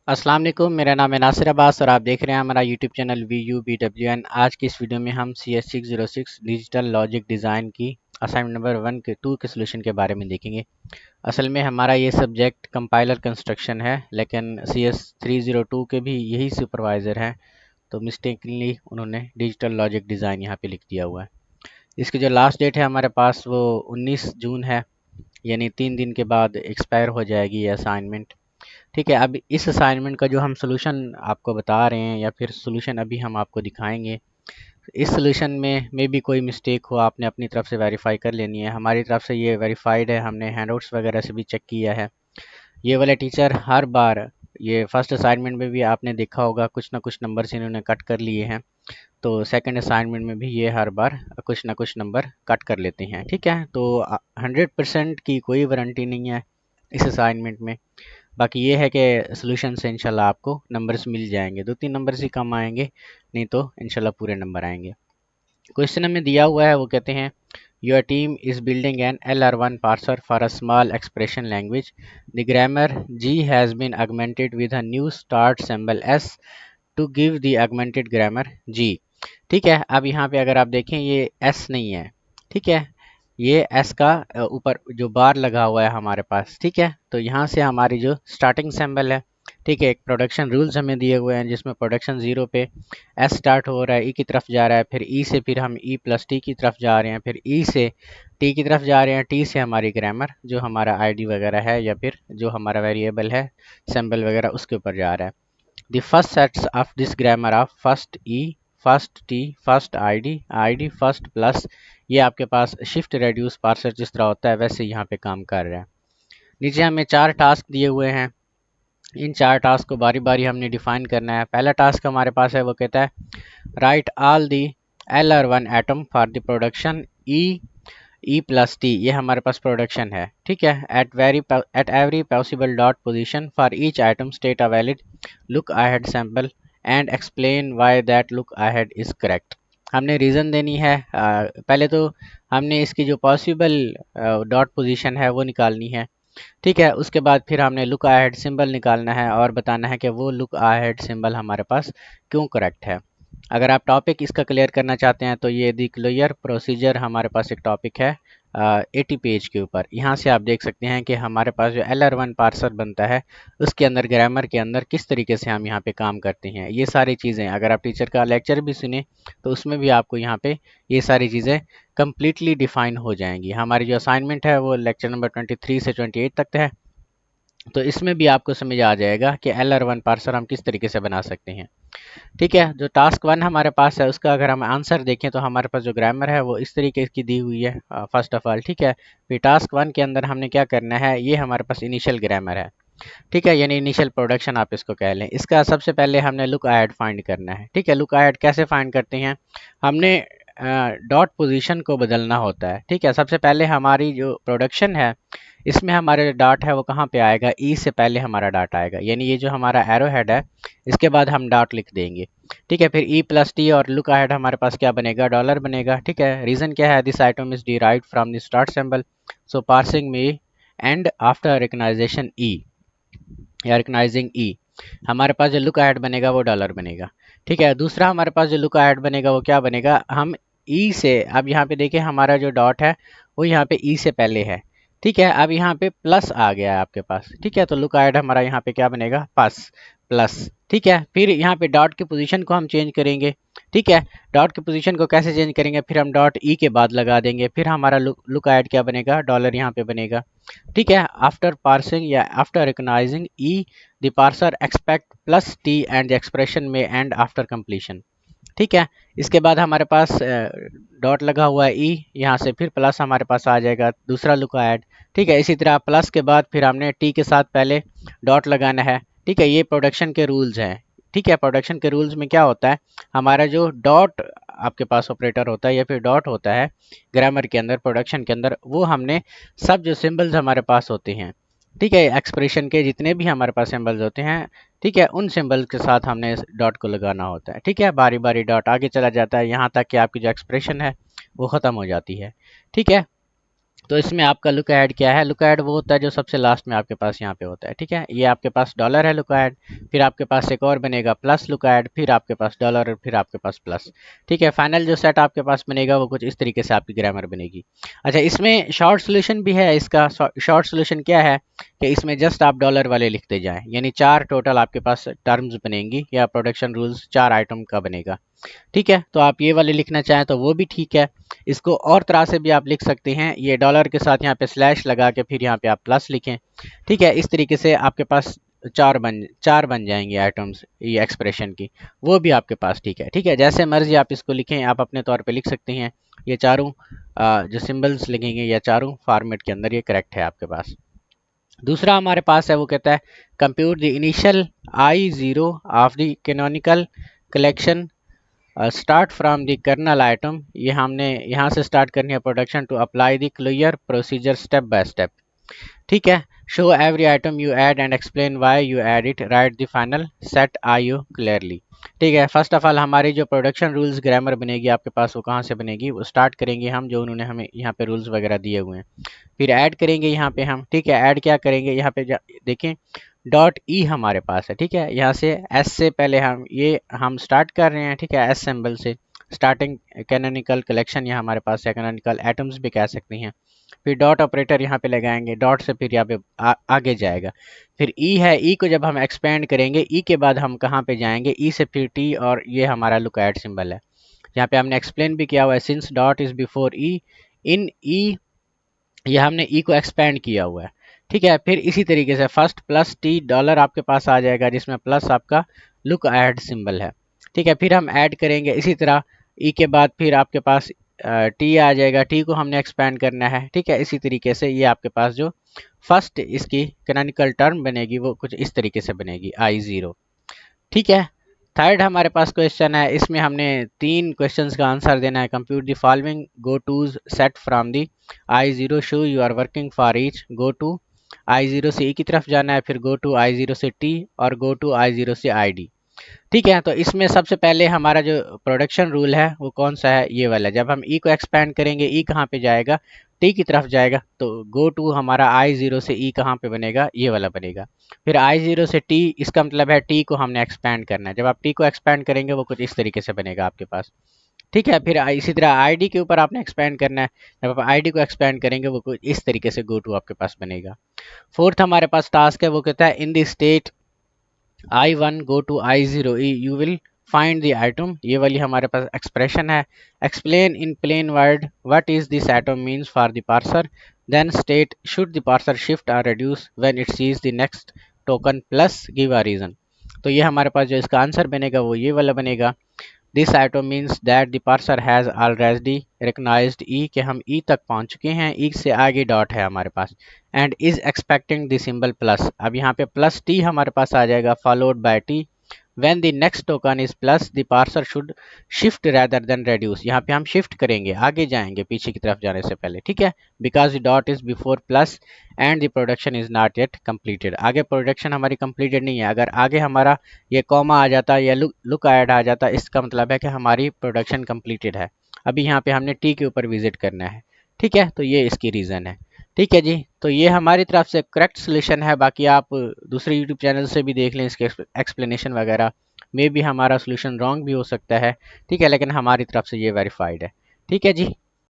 अस्सलाम वालेकुम, मेरा नाम है नासिर अब्बास और आप देख रहे हैं हमारा यूट्यूब चैनल VUBWN। आज की इस वीडियो में हम CS606 डिजिटल लॉजिक डिज़ाइन की असाइनमेंट नंबर 1 के 2 के सोल्यूशन के बारे में देखेंगे। असल में हमारा ये सब्जेक्ट कंपाइलर कंस्ट्रक्शन है, लेकिन CS302 के भी यही सुपरवाइज़र हैं, तो मिस्टेकली उन्होंने डिजिटल लॉजिक डिज़ाइन यहाँ पे लिख दिया हुआ है। इसकी जो लास्ट डेट है हमारे पास वो 19 जून है, यानी 3 दिन के बाद एक्सपायर हो जाएगी ये असाइनमेंट। ठीक है, अब इस असाइनमेंट का जो हम सोल्यूशन आपको बता रहे हैं या फिर सोल्यूशन अभी हम आपको दिखाएंगे, इस सोल्यूशन में भी कोई मिस्टेक हो आपने अपनी तरफ से वेरीफाई कर लेनी है। हमारी तरफ से ये वेरीफाइड है, हमने हैंडआउट्स वगैरह से भी चेक किया है। ये वाले टीचर हर बार, ये फर्स्ट असाइनमेंट में भी आपने देखा होगा कुछ ना कुछ नंबर इन्होंने कट कर लिए हैं, तो सेकंड असाइनमेंट में भी ये हर बार कुछ ना कुछ नंबर कट कर लेते हैं। ठीक है, तो 100% की कोई वारंटी नहीं है इस असाइनमेंट में। बाकी ये है कि सोल्यूशन से इंशाल्लाह आपको नंबर्स मिल जाएंगे, 2-3 नंबर्स ही कम आएंगे, नहीं तो इंशाल्लाह पूरे नंबर आएंगे। क्वेश्चन हमें दिया हुआ है, वो कहते हैं your team is building an LR1 parser for a small expression language. The grammar G has been augmented with a new start symbol S to give the augmented grammar G। ठीक है, अब यहाँ पे अगर आप देखें ये S नहीं है। ठीक है, ये एस का ऊपर जो बार लगा हुआ है हमारे पास। ठीक है, तो यहाँ से हमारी जो स्टार्टिंग सिंबल है, ठीक है, एक प्रोडक्शन रूल्स हमें दिए हुए हैं जिसमें प्रोडक्शन 0 पे एस स्टार्ट हो रहा है, ई की तरफ जा रहा है, फिर ई से फिर हम ई प्लस टी की तरफ जा रहे हैं, फिर ई से टी की तरफ जा रहे हैं, टी से हमारी ग्रामर जो हमारा आईडी वगैरह है या फिर जो हमारा वेरिएबल है सिंबल वगैरह उसके ऊपर जा रहा है। The first sets of this grammar of first E, first T, first ID first plus, ये आपके पास शिफ्ट रेड्यूस पार्सर जिस तरह होता है वैसे यहाँ पे काम कर रहा है। नीचे हमें 4 टास्क दिए हुए हैं, इन 4 टास्क को बारी बारी हमने डिफाइन करना है। पहला टास्क हमारे पास है, वो कहता है right all the LR1 atom for the production E plus T, ये हमारे पास प्रोडक्शन है। ठीक है, at every possible dot position for each item state a valid look ahead sample and explain why that look ahead is correct. हमने reason देनी है। पहले तो हमने इसकी जो पॉसिबल डॉट पोजीशन है वो निकालनी है। ठीक है, उसके बाद फिर हमने लुक अहेड सिंबल निकालना है और बताना है कि वो लुक अहेड सिंबल हमारे पास क्यों करेक्ट है। अगर आप टॉपिक इसका क्लियर करना चाहते हैं तो ये दी क्लियर प्रोसीजर हमारे पास एक टॉपिक है 80 पेज के ऊपर। यहाँ से आप देख सकते हैं कि हमारे पास जो LR1 पार्सर बनता है उसके अंदर ग्रामर के अंदर किस तरीके से हम यहाँ पे काम करते हैं। ये सारी चीज़ें अगर आप टीचर का लेक्चर भी सुने तो उसमें भी आपको यहाँ पे ये सारी चीज़ें कम्प्लीटली डिफाइन हो जाएंगी। हमारी जो असाइनमेंट है वो लेक्चर नंबर 23 से 28 तक है, तो इसमें भी आपको समझ आ जाएगा कि LR1 पार्सर हम किस तरीके से बना सकते हैं। ठीक है, जो टास्क 1 हमारे पास है उसका अगर हम आंसर देखें तो हमारे पास जो ग्रामर है वो इस तरीके की दी हुई है फर्स्ट ऑफ ऑल। ठीक है, फिर टास्क 1 के अंदर हमने क्या करना है, ये हमारे पास इनिशियल ग्रामर है। ठीक है, यानी इनिशियल प्रोडक्शन आप इसको कह लें। इसका सबसे पहले हमने लुक अहेड फाइंड करना है। ठीक है, लुक अहेड कैसे फाइंड करते हैं, हमने डॉट पोजीशन को बदलना होता है। ठीक है, सबसे पहले हमारी जो प्रोडक्शन है इसमें हमारे डॉट है वो कहाँ पे आएगा, ई से पहले हमारा डॉट आएगा, यानी ये जो हमारा एरो हेड है इसके बाद हम डॉट लिख देंगे। ठीक है, फिर ई प्लस टी और लुक अहेड हमारे पास क्या बनेगा, डॉलर बनेगा। ठीक है, रीज़न क्या है, this item is derived from the start symbol, so parsing में एंड आफ्टर रिकग्नाइजेशन ई या रिकग्नाइजिंग ई, हमारे पास जो लुक अहेड बनेगा वो डॉलर बनेगा। ठीक है, दूसरा हमारे पास जो लुक अहेड बनेगा वो क्या बनेगा, हम ई से, अब यहाँ पे देखिए हमारा जो डॉट है वो यहाँ पे ई से पहले है। ठीक है, अब यहाँ पे प्लस आ गया है आपके पास। ठीक है, तो लुक अहेड हमारा यहाँ पे क्या बनेगा, पास प्लस। ठीक है, फिर यहाँ पे डॉट की पोजीशन को हम चेंज करेंगे। ठीक है, डॉट की पोजीशन को कैसे चेंज करेंगे, फिर हम डॉट ई के बाद लगा देंगे, फिर हमारा लुक अहेड क्या बनेगा, डॉलर यहाँ पे बनेगा। ठीक है, आफ्टर पार्सिंग या after recognising E the parser expect plus T and the expression में एंड आफ्टर कंप्लीशन। ठीक है, इसके बाद हमारे पास डॉट लगा हुआ है ई, यहाँ से फिर प्लस हमारे पास आ जाएगा दूसरा लुक ऐड। ठीक है, इसी तरह प्लस के बाद फिर हमने टी के साथ पहले डॉट लगाना है। ठीक है, ये प्रोडक्शन के रूल्स हैं। ठीक है, प्रोडक्शन के रूल्स में क्या होता है, हमारा जो डॉट आपके पास ऑपरेटर होता है या फिर डॉट होता है ग्रामर के अंदर, प्रोडक्शन के अंदर, वो हमने सब जो सिंबल्स हमारे पास होते हैं, ठीक है, एक्सप्रेशन के जितने भी हमारे पास सिंबल्स होते हैं, ठीक है, उन सिंबल के साथ हमने इस डॉट को लगाना होता है। ठीक है, बारी बारी डॉट आगे चला जाता है यहाँ तक कि आपकी जो एक्सप्रेशन है वो ख़त्म हो जाती है। ठीक है, तो इसमें आपका लुक ऐड क्या है, लुक ऐड वो होता है जो सबसे लास्ट में आपके पास यहाँ पे होता है, ठीक है। ये आपके पास डॉलर है लुक ऐड, फिर आपके पास एक और बनेगा प्लस लुक ऐड, फिर आपके पास डॉलर और फिर आपके पास प्लस, ठीक है। फाइनल जो सेट आपके पास बनेगा वो कुछ इस तरीके से आपकी ग्रामर बनेगी। अच्छा, इसमें शॉर्ट सोल्यूशन भी है। इसका शॉर्ट सोल्यूशन क्या है कि इसमें जस्ट आप डॉलर वाले लिखते जाएं, यानी 4 टोटल आपके पास टर्म्स बनेंगी या प्रोडक्शन रूल्स 4 आइटम का बनेगा, ठीक है। तो आप ये वाले लिखना चाहें तो वो भी ठीक है। इसको और तरह से भी आप लिख सकते हैं, ये डॉलर के साथ यहाँ पे स्लैश लगा के फिर यहाँ पे आप प्लस लिखें, ठीक है। इस तरीके से आपके पास चार बन जाएंगे आइटम्स ये एक्सप्रेशन की, वो भी आपके पास ठीक है, ठीक है। जैसे मर्जी आप इसको लिखें, आप अपने तौर पे लिख सकते हैं। ये चारों जो सिंबल्स लिखेंगे या चारों फॉर्मेट के अंदर ये करेक्ट है आपके पास। दूसरा हमारे पास है, वो कहता है compute the initial I0 of the canonical collection start from the kernel item. ये हमने यहाँ से स्टार्ट करनी है production to apply the clear procedure step by step, ठीक है। Show every item you add and explain why you add it, write the final set IO clearly, ठीक है। फर्स्ट ऑफ ऑल हमारी जो प्रोडक्शन रूल्स ग्रामर बनेगी आपके पास वो कहाँ से बनेगी, वो स्टार्ट करेंगे हम जो उन्होंने हमें यहाँ पे रूल्स वगैरह दिए हुए हैं, फिर ऐड करेंगे यहाँ पे हम, ठीक है। ऐड क्या करेंगे यहाँ पे देखें डॉट ई हमारे पास है, ठीक है। यहाँ से एस से पहले हम स्टार्ट कर रहे हैं, ठीक है, एस सिंबल से स्टार्टिंग कैनोनिकल कलेक्शन यहाँ हमारे पास है, कैनोनिकल एटम्स भी कह सकते हैं। फिर डॉट ऑपरेटर यहाँ पे लगाएंगे, डॉट से फिर यहाँ पे आगे जाएगा। फिर ई है, ई को जब हम एक्सपेंड करेंगे, ई के बाद हम कहाँ पे जाएंगे, ई से फिर टी, और ये हमारा लुक एट सिंबल है। यहाँ पे हमने एक्सप्लेन भी किया हुआ है, सिंस डॉट इज बिफोर ई, इन ई ये हमने ई को एक्सपेंड किया हुआ है, ठीक है। फिर इसी तरीके से फर्स्ट प्लस टी डॉलर आपके पास आ जाएगा जिसमें प्लस आपका लुक ऐड सिंबल है, ठीक है। फिर हम ऐड करेंगे इसी तरह, ई के बाद फिर आपके पास टी आ जाएगा, टी को हमने एक्सपेंड करना है, ठीक है। इसी तरीके से ये आपके पास जो फर्स्ट इसकी कैनोनिकल टर्म बनेगी वो कुछ इस तरीके से बनेगी I0, ठीक है। थर्ड हमारे पास क्वेश्चन है, इसमें हमने 3 क्वेश्चंस का आंसर देना है। Compute the following go tos set from the I0 show you are working for each. Go to I0 से ई की तरफ जाना है, फिर गो टू I0 से टी, और गो टू I0 से ID, ठीक है। तो इसमें सबसे पहले हमारा जो प्रोडक्शन रूल है वो कौन सा है, ये वाला। जब हम ई को एक्सपेंड करेंगे, ई कहाँ पे जाएगा, टी की तरफ जाएगा, तो गो टू हमारा I0 से ई कहाँ पे बनेगा, ये वाला बनेगा। फिर I0 से टी, इसका मतलब है टी को हमने एक्सपेंड करना है। जब आप टी को एक्सपेंड करेंगे वो कुछ इस तरीके से बनेगा आपके पास, ठीक है। फिर इसी तरह आईडी के ऊपर आपने एक्सपेंड करना है। जब आप आईडी को एक्सपेंड करेंगे वो कुछ इस तरीके से गो टू आपके पास बनेगा। फोर्थ हमारे पास टास्क है, वो कहता है in the state I1 go to I0 you will find the item। ये वाली हमारे पास एक्सप्रेशन है। explain in plain word what is this item means for the parser, then state should the parser shift or reduce when it sees the next token plus give a reason। तो ये हमारे पास जो इसका answer बनेगा वो ये वाला बनेगा। This item means that the parser has already recognised ई, के हम ई तक पहुंच चुके हैं, ई से आगे डॉट है हमारे पास, and is expecting the symbol plus. अब यहाँ पे प्लस टी हमारे पास आ जाएगा followed by T. When the next token is plus the parser should shift rather than reduce. यहाँ पे हम शिफ्ट करेंगे, आगे जाएंगे पीछे की तरफ जाने से पहले, ठीक है। Because the dot is before plus and the production is not yet completed. आगे प्रोडक्शन हमारी कंप्लीटेड नहीं है। अगर आगे हमारा ये कॉमा आ जाता या लुक ऐड आ जाता, इसका मतलब है कि हमारी प्रोडक्शन कंप्लीटेड है। अभी यहाँ पे हमने टी के ऊपर विजिट करना है, ठीक है। तो ये इसकी रीज़न है, ठीक है जी। तो ये हमारी तरफ से करेक्ट सोल्यूशन है। बाकी आप दूसरे यूट्यूब चैनल से भी देख लें इसके एक्सप्लेनेशन वगैरह, मे भी हमारा सोल्यूशन रॉन्ग भी हो सकता है, ठीक है, लेकिन हमारी तरफ से ये वेरीफाइड है, ठीक है जी।